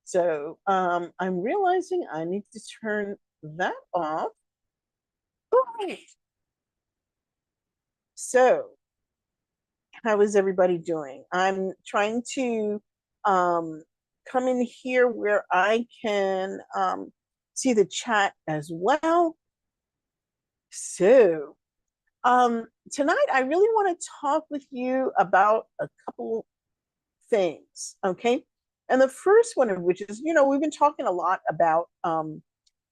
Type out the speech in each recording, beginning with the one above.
So I'm realizing I need to turn that off. Okay. So how is everybody doing? I'm trying to um, come in here where I can see the chat as well. So tonight I really want to talk with you about a couple things, okay? And the first one of which is, we've been talking a lot about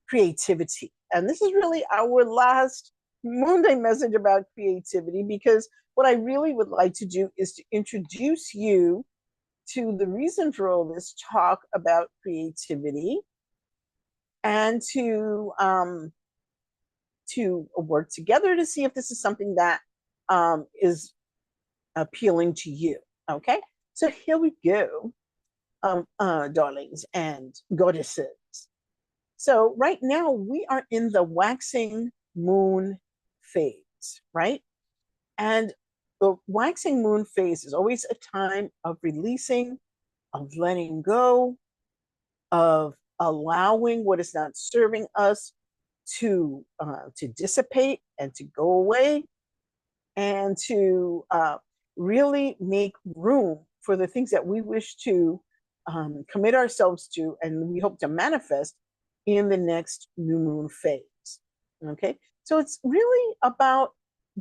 creativity. And this is really our last Moonday message about creativity, because what I really would like to do is to introduce you to the reason for all this talk about creativity, and to work together to see if this is something that is appealing to you. Okay, so here we go, darlings and goddesses. So right now we are in the waxing moon phase, right? And the waxing moon phase is always a time of releasing, of letting go, of allowing what is not serving us to dissipate and to go away, and to really make room for the things that we wish to commit ourselves to, and we hope to manifest in the next new moon phase. Okay, so it's really about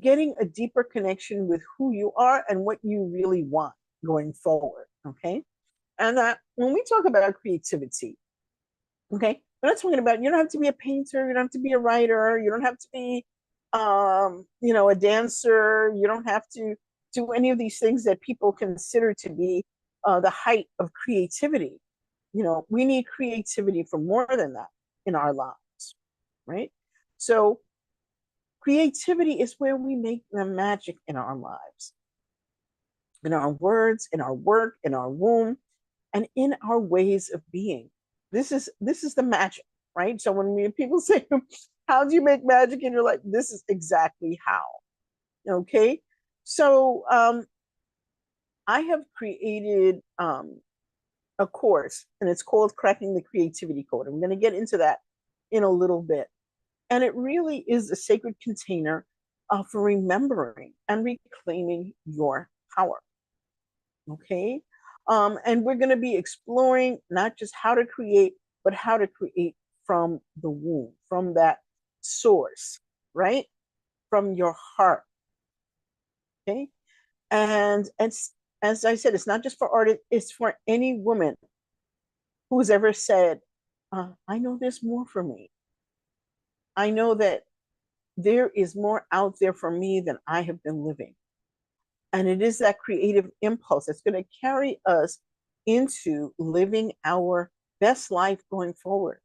getting a deeper connection with who you are and what you really want going forward. Okay, and when we talk about creativity, okay, we're not talking about, you don't have to be a painter, you don't have to be a writer, you don't have to be a dancer, you don't have to do any of these things that people consider to be the height of creativity. We need creativity for more than that in our lives, right? So creativity is where we make the magic in our lives, in our words, in our work, in our womb, and in our ways of being. This is the magic, right? So when people say, "How do you make magic in your life?" This is exactly how. Okay, so I have created a course, and it's called Cracking the Creativity Code. I'm going to get into that in a little bit, and it really is a sacred container for remembering and reclaiming your power. Okay, and we're going to be exploring not just how to create, but how to create from the womb, from that source, right? From your heart. Okay, and as I said, it's not just for artists; it's for any woman who's ever said, "I know there's more for me. I know that there is more out there for me than I have been living." And it is that creative impulse that's going to carry us into living our best life going forward.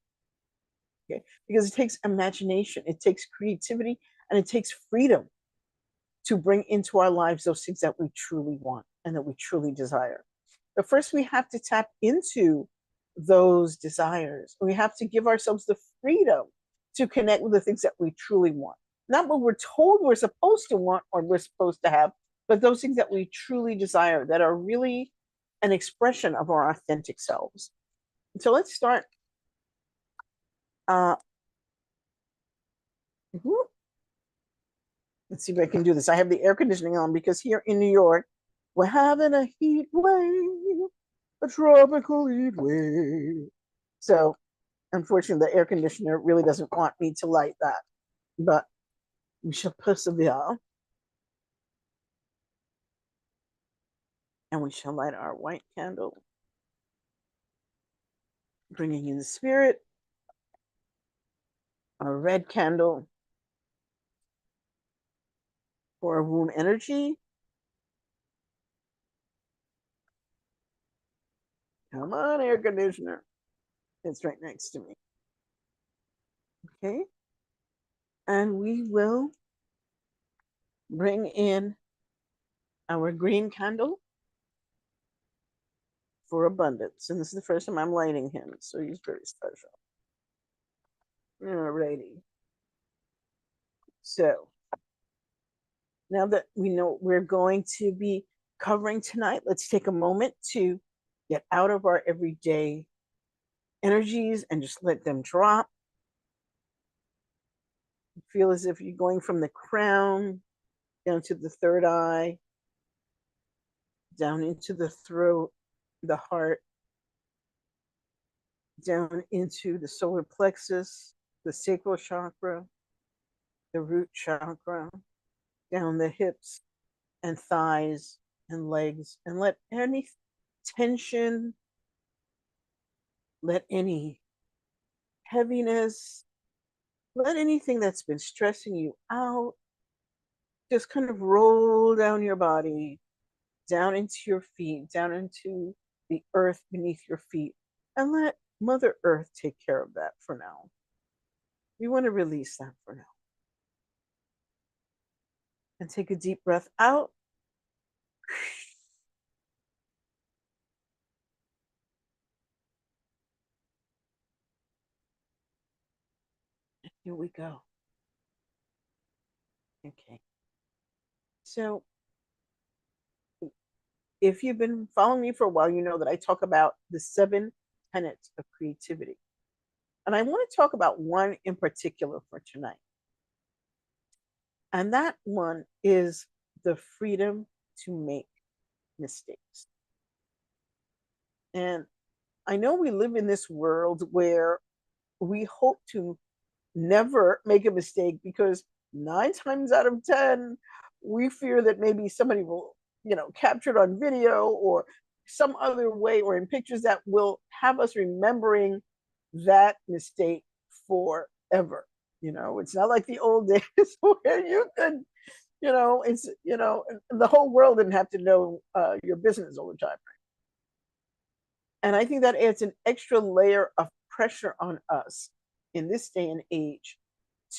Okay, because it takes imagination, it takes creativity, and it takes freedom to bring into our lives those things that we truly want and that we truly desire. But first, we have to tap into those desires. We have to give ourselves the freedom to connect with the things that we truly want. Not what we're told we're supposed to want or we're supposed to have, but those things that we truly desire, that are really an expression of our authentic selves. So let's start. Uh, let's see if I can do this. I have the air conditioning on because here in New York, we're having a heat wave, a tropical heat wave. So unfortunately, the air conditioner really doesn't want me to light that, but we shall persevere. And we shall light our white candle, bringing in the spirit, our red candle for our womb energy. Come on, air conditioner. It's right next to me. Okay. And we will bring in our green candle for abundance. And this is the first time I'm lighting him, so he's very special. Alrighty. So now that we know what we're going to be covering tonight, let's take a moment to get out of our everyday energies and just let them drop. Feel as if you're going from the crown down to the third eye, down into the throat, the heart, down into the solar plexus, the sacral chakra, the root chakra, down the hips and thighs and legs, and let any tension, let any heaviness, let anything that's been stressing you out just kind of roll down your body, down into your feet, down into the earth beneath your feet, and let Mother Earth take care of that for now. You want to release that for now. And take a deep breath out. Here we go. Okay. So, if you've been following me for a while, you know that I talk about the 7 tenets of creativity. And I want to talk about one in particular for tonight. And that one is the freedom to make mistakes. And I know we live in this world where we hope to never make a mistake because 9 times out of 10, we fear that maybe somebody will, capture it on video or some other way or in pictures that will have us remembering that mistake forever. It's not like the old days where you could, the whole world didn't have to know your business all the time. And I think that adds an extra layer of pressure on us in this day and age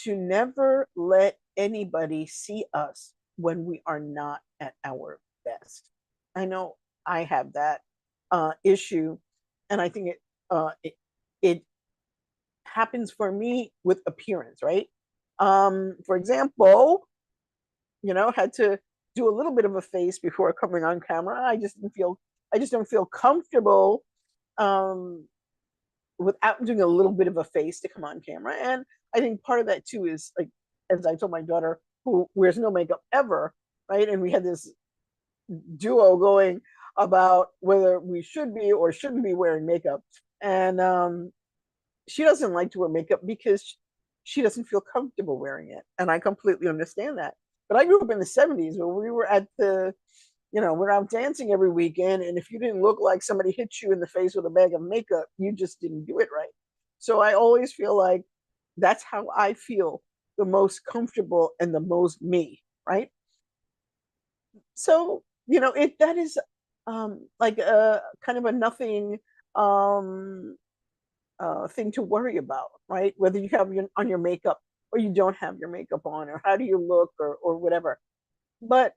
to never let anybody see us when we are not at our best. I know I have that issue, and I think it happens for me with appearance, right? For example, had to do a little bit of a face before coming on camera. I just don't feel comfortable without doing a little bit of a face to come on camera. And I think part of that too is, like, as I told my daughter, who wears no makeup ever, right? And we had this duo going about whether we should be or shouldn't be wearing makeup. And she doesn't like to wear makeup because she doesn't feel comfortable wearing it. And I completely understand that. But I grew up in the 70s where we were at we're out dancing every weekend. And if you didn't look like somebody hit you in the face with a bag of makeup, you just didn't do it right. So I always feel like that's how I feel the most comfortable and the most me, right? So, that is like a kind of a nothing um, thing to worry about, right? Whether you have on your makeup or you don't have your makeup on, or how do you look, or whatever. But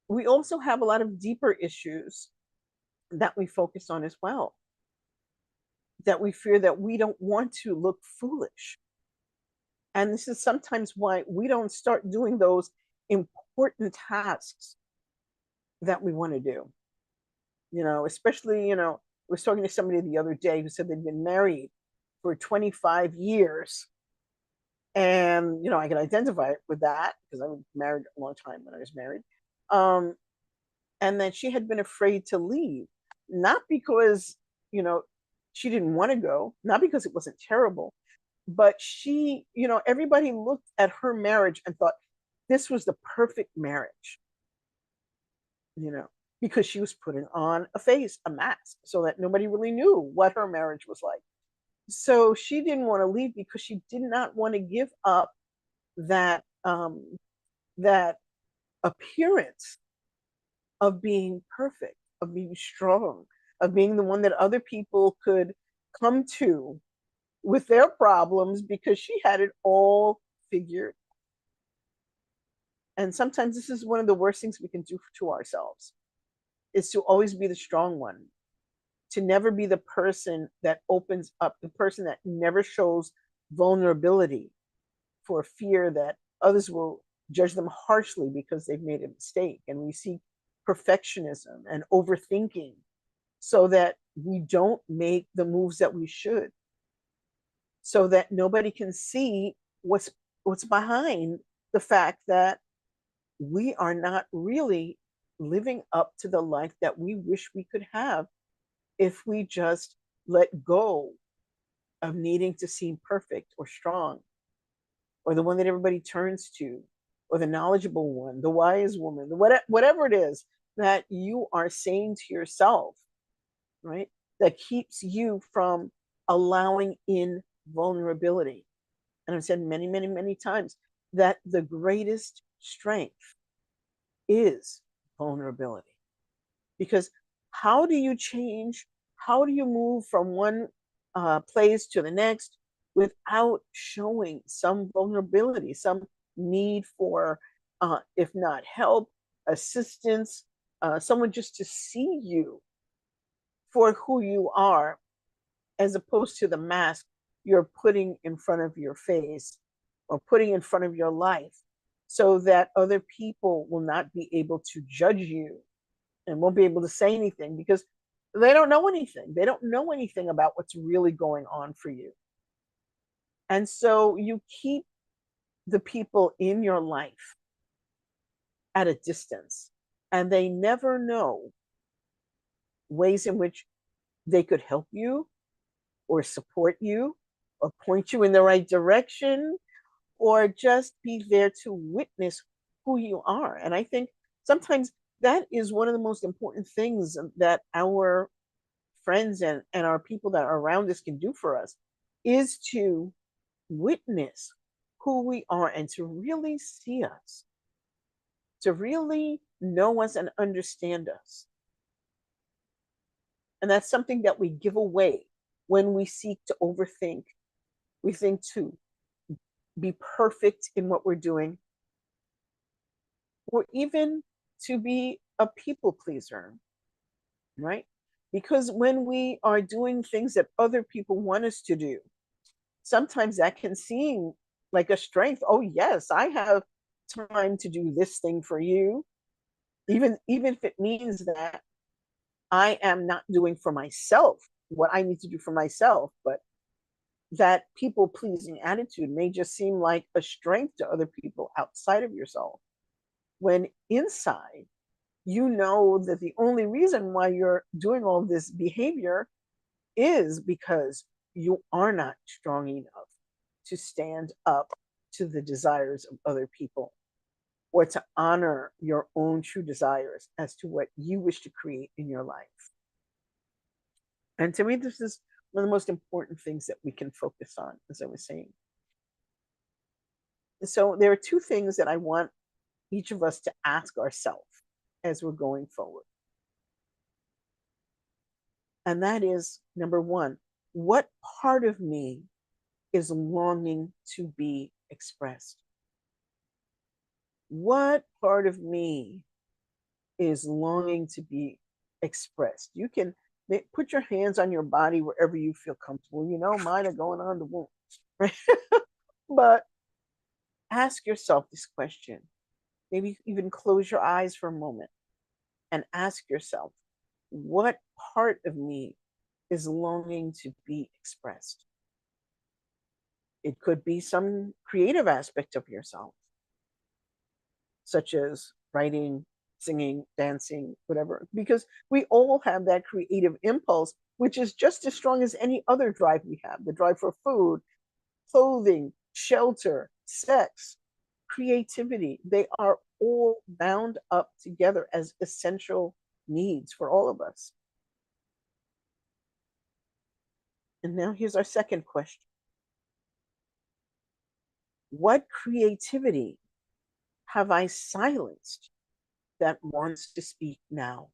we also have a lot of deeper issues that we focus on as well, that we fear that we don't want to look foolish. And this is sometimes why we don't start doing those important tasks that we want to do. Especially, I was talking to somebody the other day who said they'd been married for 25 years. And, I can identify with that because I was married a long time when I was married. And that she had been afraid to leave, not because, she didn't want to go, not because it wasn't terrible, but she, everybody looked at her marriage and thought this was the perfect marriage, because she was putting on a face, a mask, so that nobody really knew what her marriage was like. So she didn't want to leave because she did not want to give up that appearance of being perfect, of being strong, of being the one that other people could come to with their problems because she had it all figured. And sometimes this is one of the worst things we can do to ourselves, is to always be the strong one, to never be the person that opens up, the person that never shows vulnerability for fear that others will judge them harshly because they've made a mistake. And we see perfectionism and overthinking so that we don't make the moves that we should, so that nobody can see what's what's behind the fact that we are not really living up to the life that we wish we could have if we just let go of needing to seem perfect or strong, or the one that everybody turns to, or the knowledgeable one, the wise woman, whatever it is that you are saying to yourself, right? That keeps you from allowing in vulnerability. And I've said many, many, many times that the greatest strength is vulnerability. Because how do you change? How do you move from one place to the next without showing some vulnerability, some need for, if not help, assistance, someone just to see you for who you are, as opposed to the mask you're putting in front of your face or putting in front of your life, so that other people will not be able to judge you and won't be able to say anything because they don't know anything. They don't know anything about what's really going on for you. And so you keep the people in your life at a distance, and they never know ways in which they could help you or support you or point you in the right direction or just be there to witness who you are. And I think sometimes that is one of the most important things that our friends and our people that are around us can do for us, is to witness who we are and to really see us, to really know us and understand us. And that's something that we give away when we seek to overthink. We think to be perfect in what we're doing, or even to be a people pleaser, right? Because when we are doing things that other people want us to do, sometimes that can seem like a strength. Oh, yes, I have time to do this thing for you, even if it means that I am not doing for myself what I need to do for myself, but that people pleasing attitude may just seem like a strength to other people outside of yourself, when inside you know that the only reason why you're doing all this behavior is because you are not strong enough to stand up to the desires of other people, or to honor your own true desires as to what you wish to create in your life. And to me, this is one of the most important things that we can focus on, as I was saying. So there are two things that I want each of us to ask ourselves as we're going forward. And that is, number one, what part of me is longing to be expressed? What part of me is longing to be expressed? You can put your hands on your body wherever you feel comfortable. You know, mine are going on the womb, right? But ask yourself this question. Maybe even close your eyes for a moment and ask yourself, what part of me is longing to be expressed? It could be some creative aspect of yourself, such as writing, singing, dancing, whatever, because we all have that creative impulse, which is just as strong as any other drive we have, the drive for food, clothing, shelter, sex, creativity. They are all bound up together as essential needs for all of us. And now here's our second question. What creativity have I silenced that wants to speak now?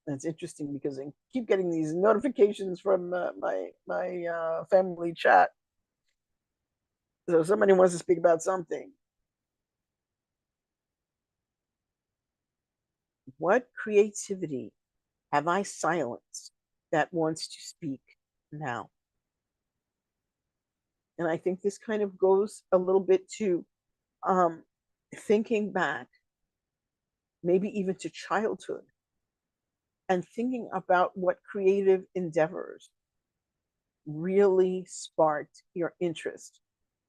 That's interesting because I keep getting these notifications from my family chat. So somebody wants to speak about something. What creativity have I silenced that wants to speak now? And I think this kind of goes a little bit to thinking back, maybe even to childhood, and thinking about what creative endeavors really sparked your interest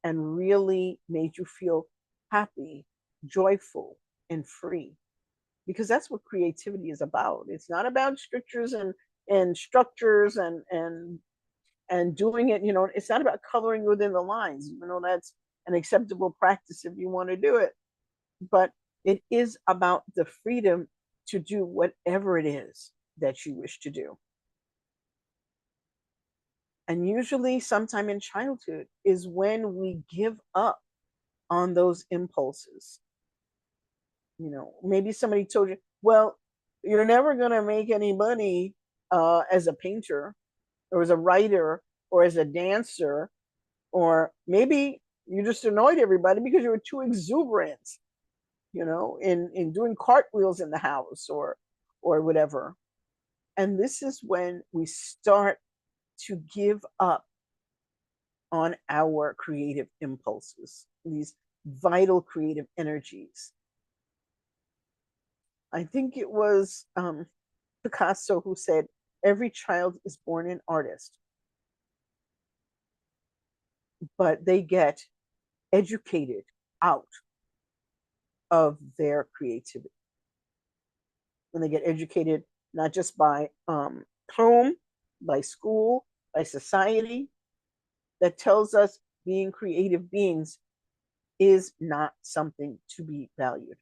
and really made you feel happy, joyful, and free. Because that's what creativity is about. It's not about strictures and structures and doing it, it's not about coloring within the lines, even though that's an acceptable practice if you want to do it. But it is about the freedom to do whatever it is that you wish to do. And usually, sometime in childhood is when we give up on those impulses. Maybe somebody told you, well, you're never going to make any money as a painter or as a writer or as a dancer, or maybe you just annoyed everybody because you were too exuberant, in doing cartwheels in the house or whatever. And this is when we start to give up on our creative impulses, these vital creative energies. I think it was Picasso who said, every child is born an artist, but they get educated out of their creativity. When they get educated, not just by home, by school, by society, that tells us being creative beings is not something to be valued.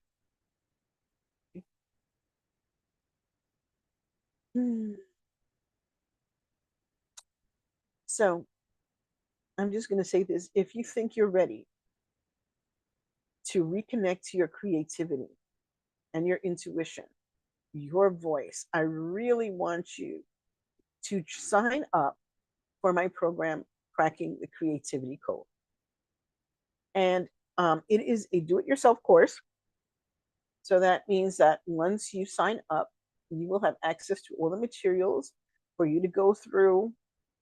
So I'm just going to say this. If you think you're ready to reconnect to your creativity and your intuition, your voice, I really want you to sign up for my program, Cracking the Creativity Code. And it is a do it yourself course. So that means that once you sign up, you will have access to all the materials for you to go through.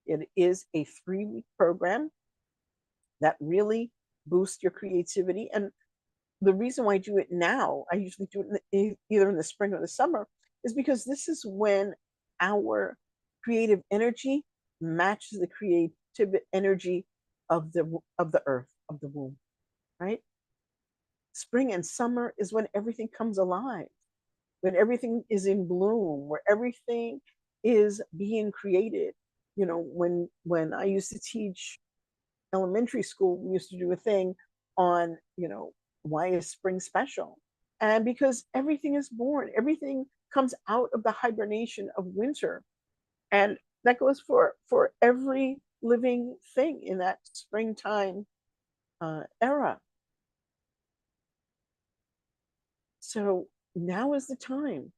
It is a 3-week program that really boosts your creativity. And the reason why I do it now, I usually do it either in the spring or the summer, is because this is when our creative energy matches the creative energy of the earth, of the womb, right? Spring and summer is when everything comes alive, when everything is in bloom, where everything is being created. When I used to teach elementary school, we used to do a thing on, why is spring special? And because everything is born, everything comes out of the hibernation of winter. And that goes for every living thing in that springtime era. So now is the time.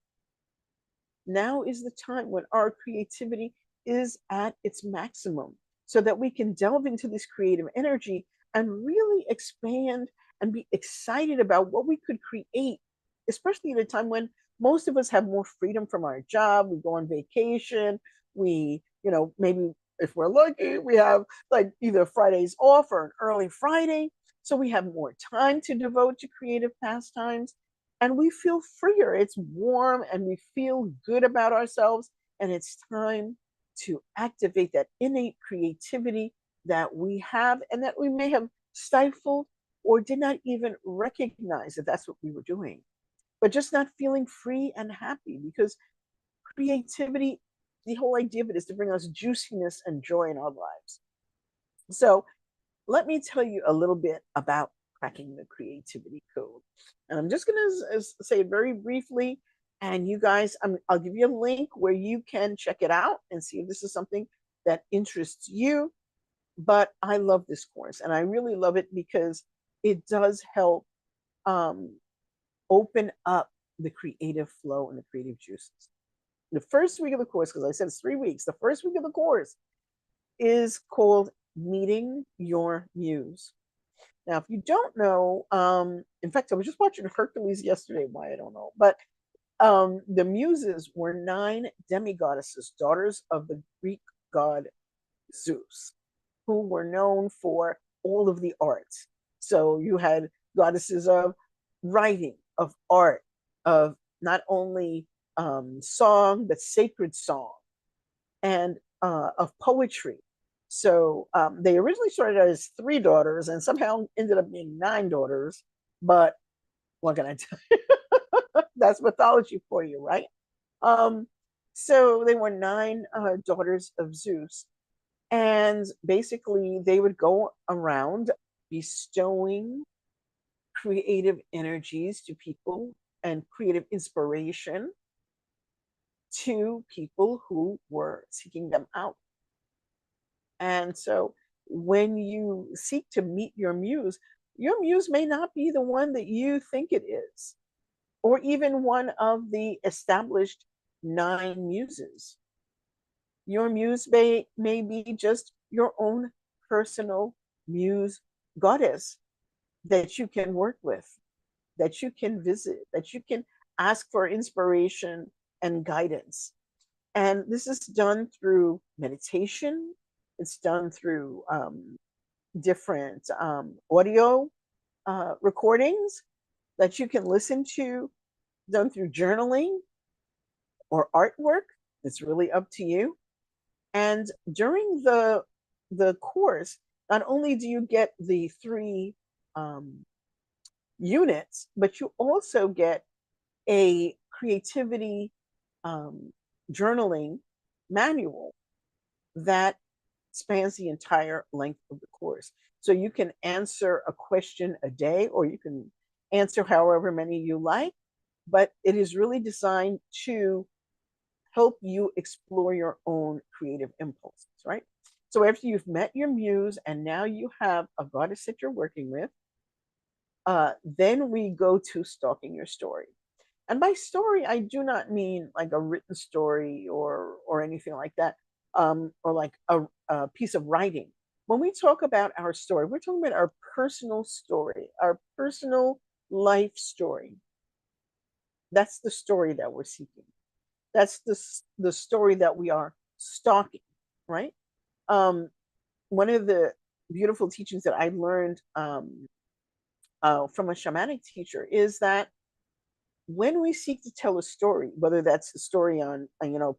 Now is the time when our creativity is at its maximum so that we can delve into this creative energy and really expand and be excited about what we could create, especially at a time when most of us have more freedom from our job. We go on vacation. Maybe if we're lucky, we have like either Fridays off or an early Friday. So we have more time to devote to creative pastimes and we feel freer. It's warm and we feel good about ourselves. And it's time to activate that innate creativity that we have and that we may have stifled or did not even recognize that that's what we were doing, but just not feeling free and happy because creativity, the whole idea of it is to bring us juiciness and joy in our lives. So let me tell you a little bit about cracking the creativity code. And I'm just going to say it very briefly. And you guys, I'll give you a link where you can check it out and see if this is something that interests you. But I love this course and I really love it because it does help open up the creative flow and the creative juices. The first week of the course, because I said it's 3 weeks, the first week of the course is called Meeting Your Muse. Now, if you don't know, in fact, I was just watching Hercules yesterday. Why I don't know, but the Muses were 9 demigoddesses, daughters of the Greek god Zeus, who were known for all of the arts. So you had goddesses of writing, of art, of not only song, but sacred song, and of poetry. So they originally started out as three daughters and somehow ended up being nine daughters. But what can I tell you? That's mythology for you, right? Um, so they were nine daughters of Zeus. And basically, they would go around bestowing creative energies to people and creative inspiration to people who were seeking them out. And so when you seek to meet your muse may not be the one that you think it is, or even one of the established nine muses. Your muse may be just your own personal muse goddess that you can work with, that you can visit, that you can ask for inspiration and guidance. And this is done through meditation. It's done through different audio recordings that you can listen to, done through journaling or artwork. It's really up to you. And during the course, not only do you get the three um, units, but you also get a creativity um, journaling manual that spans the entire length of the course. So you can answer a question a day, or you can answer however many you like, but it is really designed to help you explore your own creative impulses, right? So after you've met your muse and now you have a goddess that you're working with, then we go to stalking your story. And by story, I do not mean like a written story or anything like that, or like a piece of writing. When we talk about our story, we're talking about our personal story, our personal life story. That's the story that we're seeking. That's the story that we are stalking, right? Um, One of the beautiful teachings that I learned from a shamanic teacher is that when we seek to tell a story, whether that's a story on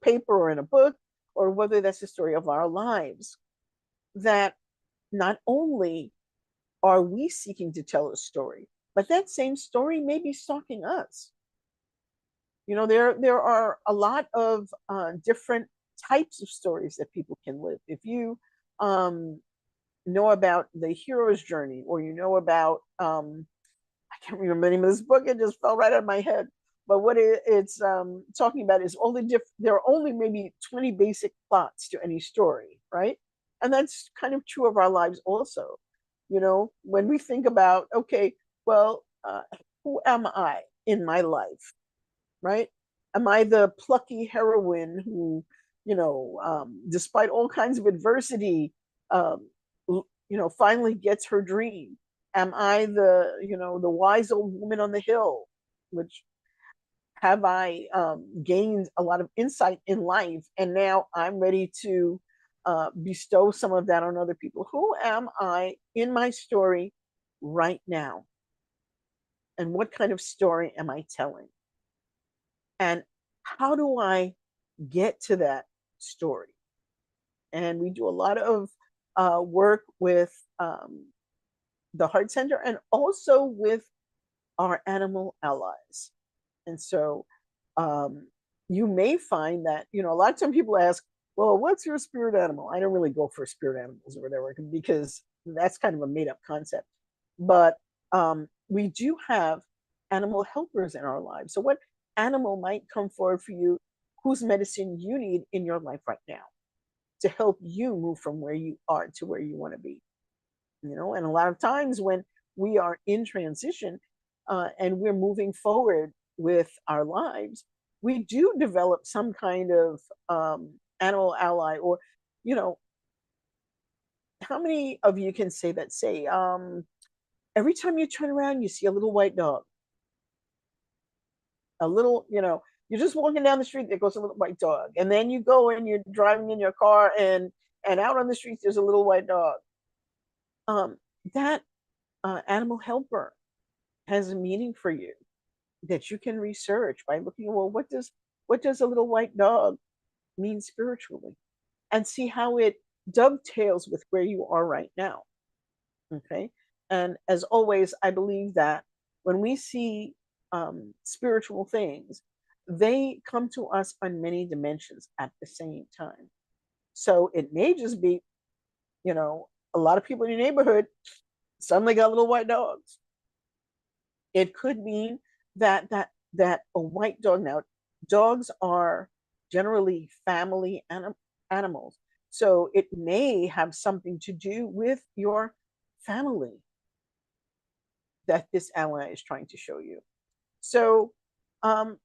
paper or in a book, or whether that's the story of our lives, that not only are we seeking to tell a story, but that same story may be stalking us. There are a lot of different types of stories that people can live. If you um, know about the hero's journey, or you know about I can't remember the name of this book. It just fell right out of my head. But what it's talking about is all the there are only maybe 20 basic plots to any story, right? And that's kind of true of our lives also. When we think about, okay, well, who am I in my life, right? Am I the plucky heroine who, despite all kinds of adversity, finally gets her dream? Am I the wise old woman on the hill, which have I gained a lot of insight in life, and now I'm ready to bestow some of that on other people? Who am I in my story right now? And what kind of story am I telling? And how do I get to that story? And we do a lot of work with the Heart Center and also with our animal allies. And so you may find that, a lot of times people ask, well, what's your spirit animal? I don't really go for spirit animals or whatever, because that's kind of a made up concept. But we do have animal helpers in our lives. So, what animal might come forward for you whose medicine you need in your life right now to help you move from where you are to where you want to be? And a lot of times when we are in transition and we're moving forward with our lives, we do develop some kind of animal ally. Or you know how many of you can say that, say, every time you turn around you see a little white dog, a little, you're just walking down the street, there goes a little white dog, and then you go and you're driving in your car, and out on the streets there's a little white dog. That animal helper has a meaning for you that you can research by looking, well, what does a little white dog mean spiritually, and see how it dovetails with where you are right now. Okay. And as always, I believe that when we see spiritual things, they come to us on many dimensions at the same time. So it may just be, you know, a lot of people in your neighborhood suddenly got little white dogs. It could mean that a white dog, now dogs are generally family animals, so it may have something to do with your family that this ally is trying to show you. So um,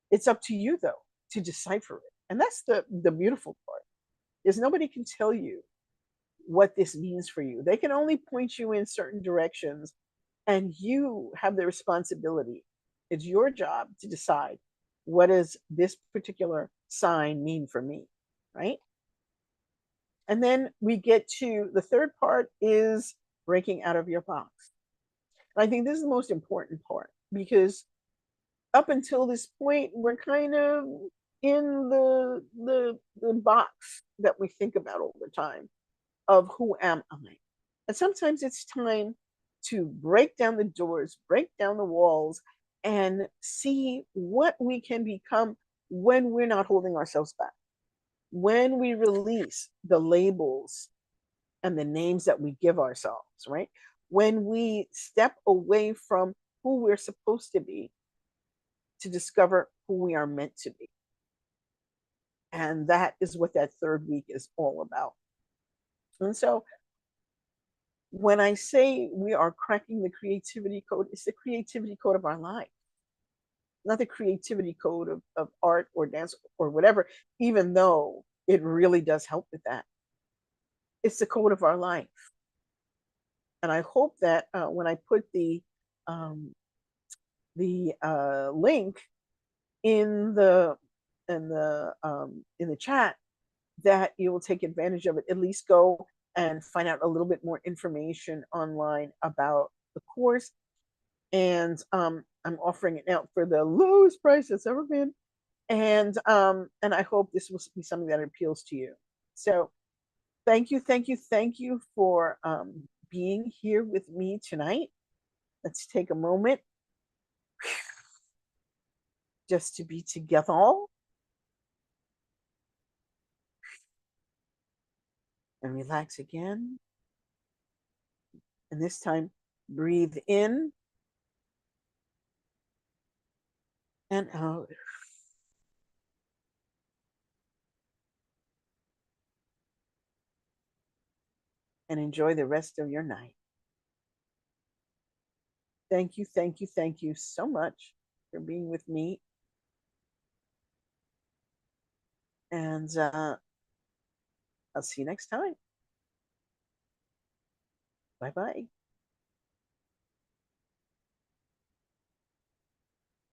it's up to you though to decipher it, and that's the beautiful part. Is nobody can tell you what this means for you. They can only point you in certain directions, and you have the responsibility. It's your job to decide, what does this particular sign mean for me, right? And then we get to the third part, is breaking out of your box. And I think this is the most important part, because up until this point, we're kind of in the box that we think about all the time of who am I. And sometimes it's time to break down the doors, break down the walls, and see what we can become when we're not holding ourselves back. When we release the labels and the names that we give ourselves, right? When we step away from who we're supposed to be to discover who we are meant to be. And that is what that third week is all about. And so when I say we are cracking the creativity code, it's the creativity code of our life, not the creativity code of art or dance or whatever, even though it really does help with that. It's the code of our life. And I hope that when I put um, the link in the chat, that you will take advantage of it. At least go and find out a little bit more information online about the course. And I'm offering it now for the lowest price it's ever been. And I hope this will be something that appeals to you. So thank you for being here with me tonight. Let's take a moment just to be together and relax again. And this time, breathe in and out. And enjoy the rest of your night. Thank you so much for being with me. And I'll see you next time. Bye bye.